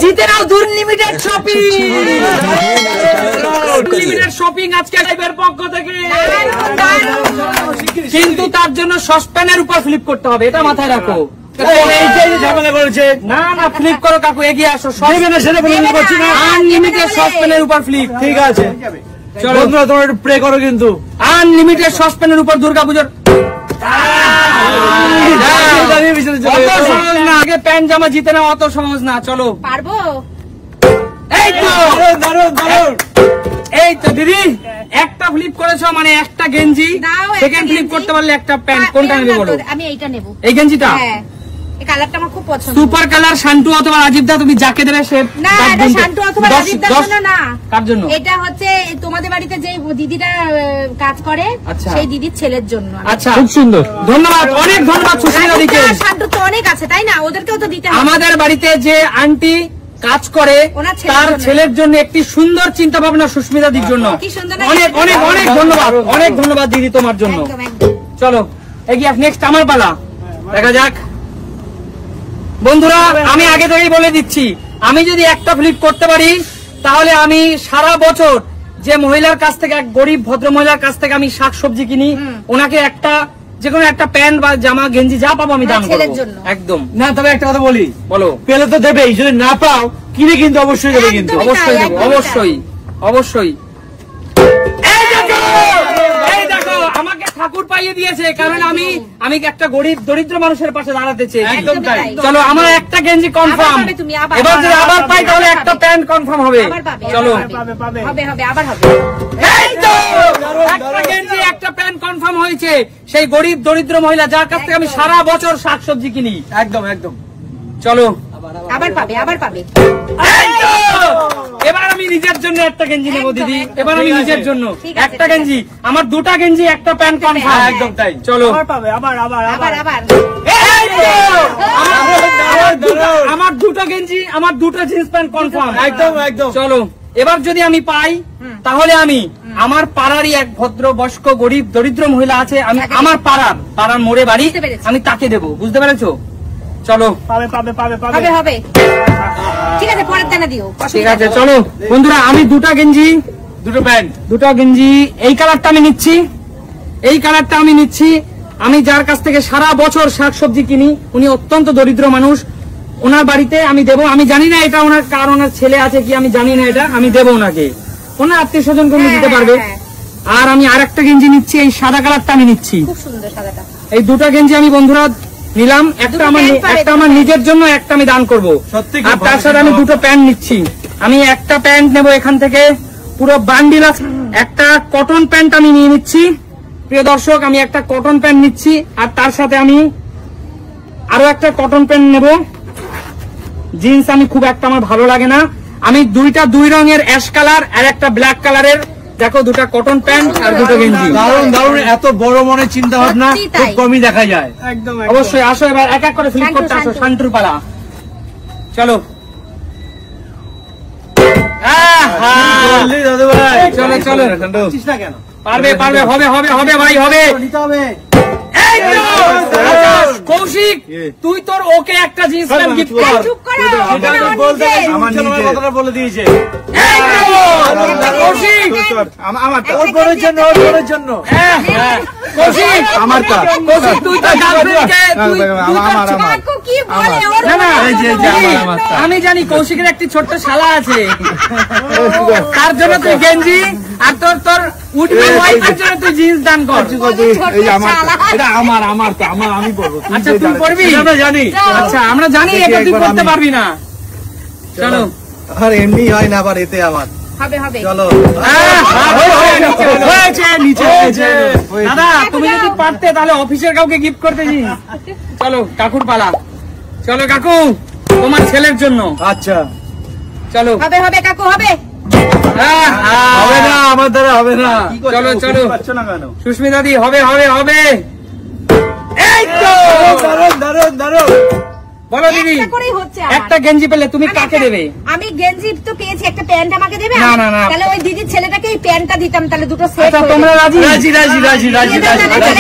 জিতে নাও দুর্লিমিটেড shopping. দুর্লিমিটেড shopping আজকে লাইভের পক্ষ থেকে, কিন্তু তার জন্য সসপ্যানের উপর ফ্লিপ করতে হবে, এটা মাথায় রাখো। ঝামেলা করেছে না, না ফ্লিপ করো কাকু, এগিয়ে আসো। আনলিমিটেড সসপ্যানের উপর ফ্লিপ। ঠিক আছে চলো বন্ধুরা, তোমরা একটু প্রে করো কিন্তু। আনলিমিটেড সসপ্যানের উপর দুর্গাপুজোর অত সহজ না, আগে প্যান্ট জামা জিতে না, অত সহজ না। চলো পারবো। এই তো এই তো দিদি, একটা ফ্লিপ করেছো মানে একটা গেঞ্জি, সেকেন্ড ফ্লিপ করতে পারলে একটা প্যান্ট। কোনটা নেবে বলো? আমি এইটা নেব। এই গেঞ্জিটা? এই কালারটা আমার খুব পছন্দ। Super colour. শান্টু অথবা রাজীব দা, তুমি যাকে দেবে সে। না, এটা শান্টু অথবা রাজীব দা জন্য না। কার জন্য? এটা হচ্ছে তোমাদের বাড়িতে যে দিদিটা কাজ করে, সেই দিদির ছেলের জন্য। আচ্ছা, খুব সুন্দর, ধন্যবাদ, অনেক ধন্যবাদ সুস্মিতা দিকে। শান্টু তো অনেক আছে তাই না, ওদেরকেও তো দিতে হবে। আমাদের বাড়িতে যে আন্টি কাজ করে তার ছেলের জন্য একটি সুন্দর চিন্তা ভাবনা সুস্মিতা দির জন্য। অনেক অনেক অনেক ধন্যবাদ, অনেক ধন্যবাদ দিদি তোমার জন্য। চলো এগিয়ে, নেক্সট আমার পালা, দেখা যাক। বন্ধুরা আমি আগে থেকেই বলে দিচ্ছি, আমি যদি একটা ফ্লিপ করতে পারি তাহলে আমি সারা বছর যে মহিলার কাছ থেকে, এক গরিব ভদ্র মহিলার কাছ থেকে আমি শাকসবজি কিনি, ওনাকে একটা যেকোনো একটা প্যান্ট বা জামা গেঞ্জি যা পাবো আমি দান করবো একদম। না তবে একটা কথা বলি, বলো। পেলে তো দেবেই, যদি না পাও কিনে কিন্তু অবশ্যই দেবে, কিন্তু অবশ্যই দেবো, অবশ্যই অবশ্যই। এই দেখো আমাকে ঠাকুর পাইয়ে দিয়েছে, কারণ আমি একটা গরিব দরিদ্র মানুষের পাশে দাঁড়াতে চাই। একদম তাই। চলো আমার একটা গেঞ্জি কনফার্ম, এবার যদি আবার পাই তাহলে একটা প্যান্ট কনফার্ম হবে। চলো হবে হবে আবার হবে। এই তো একটা গেঞ্জি একটা প্যান্ট কনফার্ম হয়েছে, সেই গরিব দরিদ্র মহিলা যার কাছ থেকে আমি সারা বছর শাকসবজি কিনি। একদম একদম। চলো আবার পাবে, আবার পাবে। এবার আমি নিজের জন্য একটা গেঞ্জি নেবো দিদি, এবার আমি নিজের জন্য একটা গেঞ্জি, আমার দুটা গেঞ্জি একটা প্যান্ট কনফার্ম। একদম তাই। চলো পাবে, আবার আবার আবার আবার। আমার দুটো গেঞ্জি, আমার দুটো জিন্স প্যান্ট কনফার্ম। একদম একদম। চলো এবার যদি আমি পাই তাহলে আমি আমার পাড়ারই এক ভদ্র বয়স্ক গরিব দরিদ্র মহিলা আছে, আমি আমার পাড়ার মোড়ে বাড়ি, আমি তাকে দেবো। বুঝতে পেরেছো? চলো পাবে পাবে পাবে পাবে হবে। ঠিক আছে পরের টানা দিও। ঠিক আছে চলো বন্ধুরা, আমি দুটা গেঞ্জি দুটো প্যান্ট দুটো গেঞ্জি, এই কালারটা আমি নিচ্ছি, এই কালারটা আমি নিচ্ছি। আমি যার কাছ থেকে সারা বছর শাকসবজি কিনি, উনি অত্যন্ত দরিদ্র মানুষ, ওনার বাড়িতে আমি দেবো। আমি জানি না এটা ওনার কার, ওনার ছেলে আছে কি আমি জানি না, এটা আমি দেবো ওনাকে, ওনার আত্মীয় স্বজন কোনো দিতে পারবে। আর আমি আর একটা গেঞ্জি নিচ্ছি, এই সাদা কালারটা আমি নিচ্ছি, খুব সুন্দর সাদাটা। এই দুটা গেঞ্জি আমি বন্ধুরা নিলাম, একটা আমার নিজের জন্য, একটা আমি দান করবো। আর তার সাথে আমি দুটো প্যান্ট নিচ্ছি, আমি একটা প্যান্ট নেবো এখান থেকে, পুরো বান্ডিল আছে। একটা কটন প্যান্ট আমি নিয়ে নিচ্ছি প্রিয় দর্শক, আমি একটা কটন প্যান্ট নিচ্ছি, আর তার সাথে আমি আরো একটা কটন প্যান্ট নেব। জিন্স আমি খুব একটা আমার ভালো লাগে না, আমি দুই রঙের অ্যাশ কালার আর একটা ব্ল্যাক কালারের, দেখো দুটা কটন প্যান্ট আর দুটো গেঞ্জি। দারুণ দারুণ, এত বড় মনে চিন্তা ভাবনা খুব কমই দেখা যায়। একদম অবশ্যই। আসো এবার এক এক করে ফ্লিপ করতে আসো, শান্তুর পালা। চলো চলো চলো, পারবে পারবে, হবে হবে হবে ভাই, হবে। কৌশিক তুই তোর ওকে একটা জিনিস গিফট কর, কথাটা বলে দিয়েছে। কৌশিক ওর বোনের জন্য, ওর বোনের জন্য। কৌশিক আমারটা, কৌশিক তুই তো আমি জানি কৌশিকের একটি ছোট্ট শালা আছে, তার জন্য তুই গেঞ্জি, আর তোর উঠবি ওয়াইফের জন্য তুই জিন্স দান কর। এটা আমার তো আমার, আমি করবো। আচ্ছা তুই করবি? আমরা জানি। আচ্ছা আমরা জানি এটা তুই করতে পারবি না। চলো। আর এমনি হয় না, আবার এতে আমার হবে হবে। চলো দাদা, তুমি যদি পারতে তাহলে অফিসের কাউকে গিফট করতে জি। চলো কাকুর পালা। চলো কাকু তোমার ছেলের জন্য। আচ্ছা চলো হবে হবে কাকু হবে। হবে না, আমার দ্বারা হবে না। চলো চলো সুস্মিতা দি, হবে হবে হবে। এই তো দারুণ দারুণ দারুণ। বলো দিদি, একটা গেঞ্জি পেলে তুমি কাকে দেবে? আমি গেঞ্জি তো পেয়েছি, একটা প্যান্ট আমাকে দেবে? না না না, তাহলে ওই দিদির ছেলেটাকে এই প্যান্টটা দিতাম, তাহলে দুটো সেট। তোমরা রাজি? রাজি রাজি রাজি রাজি।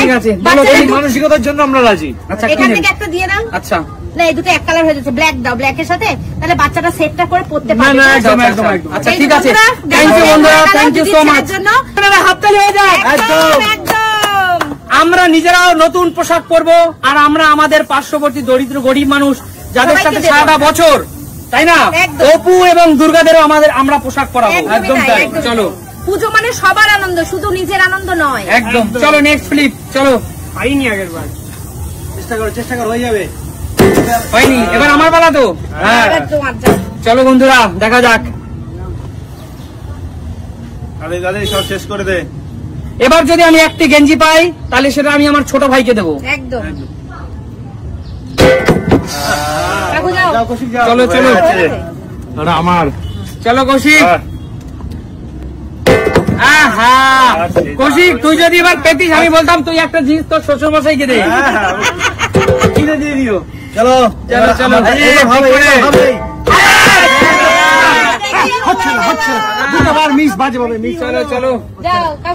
ঠিক আছে বলো, এই মানসিকতার জন্য আমরা রাজি। আচ্ছা এখান থেকে একটা দিয়ে দাও। আচ্ছা না এই দুটো এক কালার হয়ে যাচ্ছে, ব্ল্যাক দাও, ব্ল্যাকের সাথে তাহলে বাচ্চাটা সেটটা করে পড়তে পারবে। না একদম একদম। আচ্ছা ঠিক আছে, থ্যাংক ইউ বন্ধুরা, থ্যাংক ইউ সো মাচ। হাততালি হয়ে যায়। একদম। আমরা নিজেরাও নতুন পোশাক পরবো, আর আমরা আমাদের পার্শ্ববর্তী দরিদ্র গরিব মানুষ যাদের সাথে সারাটা বছর, তাই না, অপু এবং দুর্গাদেরও আমরা পোশাক পরাবো। একদম তাই। চলো, পুজো মানে সবার আনন্দ, শুধু নিজের আনন্দ নয়। একদম। চলো নেক্সট ফ্লিপ। চলো, পাইনি আগের বার, চেষ্টা কর হয়ে যাবে। হয়নি, এবার আমার পালা তো। হ্যাঁ চলো বন্ধুরা, দেখা যাক। সব শেষ করে দে। এবার যদি আমি একটি গেঞ্জি পাই তাহলে সেটা আমি আমার ছোট ভাইকে দেবো। একদম। চলো চলো আমার, চলো কৌশিক। আহা কৌশিক, তুই যদি এবার পেতিস আমি বলতাম তুই একটা জিনিস তোর শ্বশুর মশাইকে দে। কিনে দিয়ে দিও। চলো চলো চলো। চলো চলো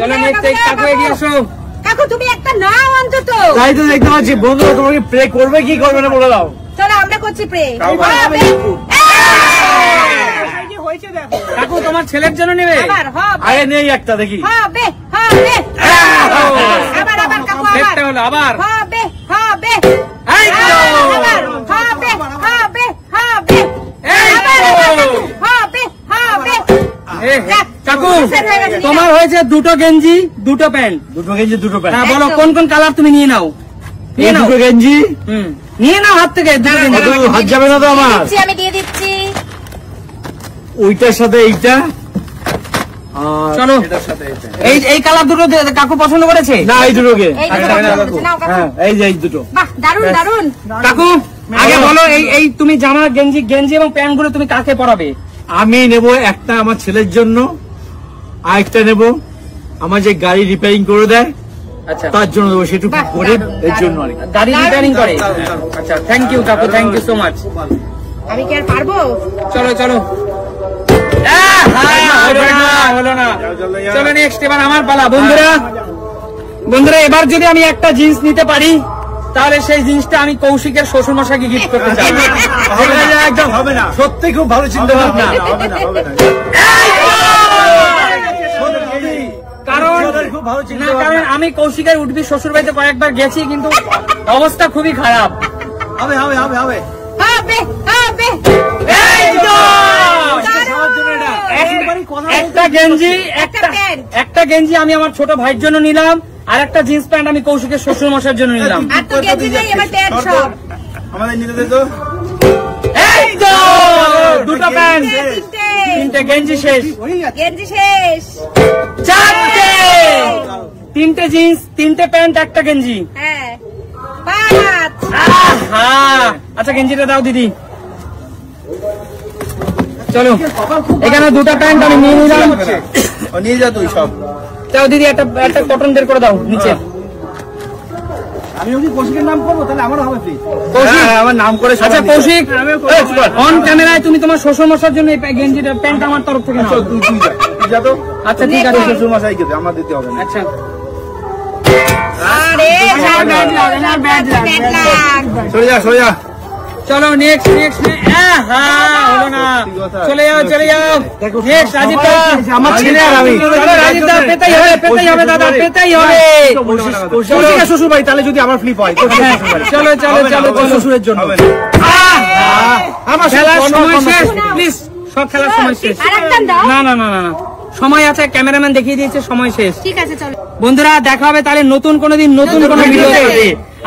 চলো, নেক্সট কাকু এগিয়ে আসো। কাকু তুমি একটা নাও অন্তত। তাই তো দেখতে পাচ্ছি। বন্ধুরা তোমাকে প্রে করবে কি করবে না বলে দাও। চলো আমরা করছি প্রে। কাকু তোমার ছেলের জন্য নেবে? আরে নেই একটা দেখি। হবে হবে। আবার আবার কাকু আবার। একটা হলো আবার। হবে হবে। এই তো আবার হবে হবে হবে। এই তো হবে হবে। কাকু তোমার হয়েছে দুটো গেঞ্জি দুটো প্যান্ট। দুটো গেঞ্জি দুটো প্যান্ট। হ্যাঁ বলো কোন কোন কালার তুমি নিয়ে নাও। এই দুটো গেঞ্জি নিয়ে নাও হাত থেকে। হাত যাবে না তো আমার। আমি দিয়ে দিচ্ছি। ওইটার সাথে এইটা। চলো এই কালার দুটো কাকু পছন্দ করেছে না, এই দুটোকে। হ্যাঁ এই যে এই দুটো। বাহ দারুন দারুন। কাকু আগে বলো এই তুমি জামা গেঞ্জি এবং প্যান্ট গুলো তুমি কাকে পরাবে? আমি নেব একটা আমার ছেলের জন্য, আর একটা নেব আমার যে গাড়ি রিপেয়ারিং করে দেয় আচ্ছা তার জন্য দেবো, সেটুকু করে এর জন্য আর কি। গাড়ি রিপেয়ারিং করে? আচ্ছা থ্যাংক ইউ কাকু, থ্যাংক ইউ সো মাচ। আমি কি আর পারবো? চলো চলো। হলো না। চলো নেক্সট, এবার আমার পালা। বন্ধুরা এবার যদি আমি একটা জিন্স নিতে পারি তাহলে সেই জিনিসটা আমি কৌশিকের শ্বশুর মশাইকে গিফট করতে চাই। একদম হবে না, সত্যি খুব ভালো চিন্তা ভাবনা। কারণ আমি কৌশিকের উঠবি শ্বশুর বাড়িতে কয়েকবার গেছি, কিন্তু অবস্থা খুবই খারাপ। হবে হবে হবে হবে হবে হবে। একটা গেঞ্জি আমি আমার ছোট ভাইয়ের জন্য নিলাম, আর একটা জিন্স প্যান্ট আমি কৌশিকের শ্বশুর মশাইয়ের জন্য নিলাম। আমাদের নিতে দে তো। এই তো দুটো প্যান্ট, তিনটে গেঞ্জি শেষ। গেঞ্জি শেষ। চারটে, তিনটে জিন্স, তিনটে প্যান্ট, একটা গেঞ্জি। হ্যাঁ পাঁচ। আচ্ছা গেঞ্জিটা দাও দিদি। চলো এখানে দুটো প্যান্ট আমি নিয়ে নিলাম। নিয়ে যা তুই সব। চাও দিদি একটা কটন বের করে দাও নিচে। আমি ওকে কৌশিকের নাম করবো, তাহলে আমারও হবে প্লিজ। কৌশিক আমার নাম করে। আচ্ছা কৌশিক, অন ক্যামেরায় তুমি তোমার শ্বশুর মশার জন্য এই গেঞ্জিটা প্যান্ট আমার তরফ থেকে নাও। তুই যা তো। আচ্ছা ঠিক আছে, শ্বশুর মশাইকে দে, আমার দিতে হবে না। আচ্ছা আরে সরে যা সরে যা। চলো নেক্সট হলো না। চলে যাও নেক্সট রাজীব দা। আমার ছেলে আর আমি। চলো রাজীব দা, পেতেই হবে দাদা, পেতেই হবে। কৌশিকের শ্বশুর বাড়ি, তাহলে যদি আমার ফ্লিপ হয়। চলো শ্বশুরের জন্য আমার খেলার সময় শেষ, প্লিজ সব খেলার সময় শেষ। না না না না না, সময় আছে, ক্যামেরাম্যান দেখিয়ে দিয়েছে সময় শেষ। ঠিক আছে চলো বন্ধুরা, দেখা হবে তাহলে নতুন কোনোদিন নতুন কোনো ভিডিওতে।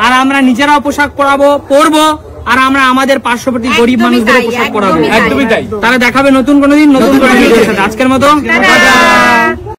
আর আমরা নিজেরাও পোশাক পরবো, আর আমরা আমাদের পার্শ্ববর্তী গরিব মানুষদের পোশাক পরাবো। একদমই তাই। তাহলে দেখাবে নতুন কোনোদিন নতুন কোনো ভিডিওর সাথে। আজকের মতো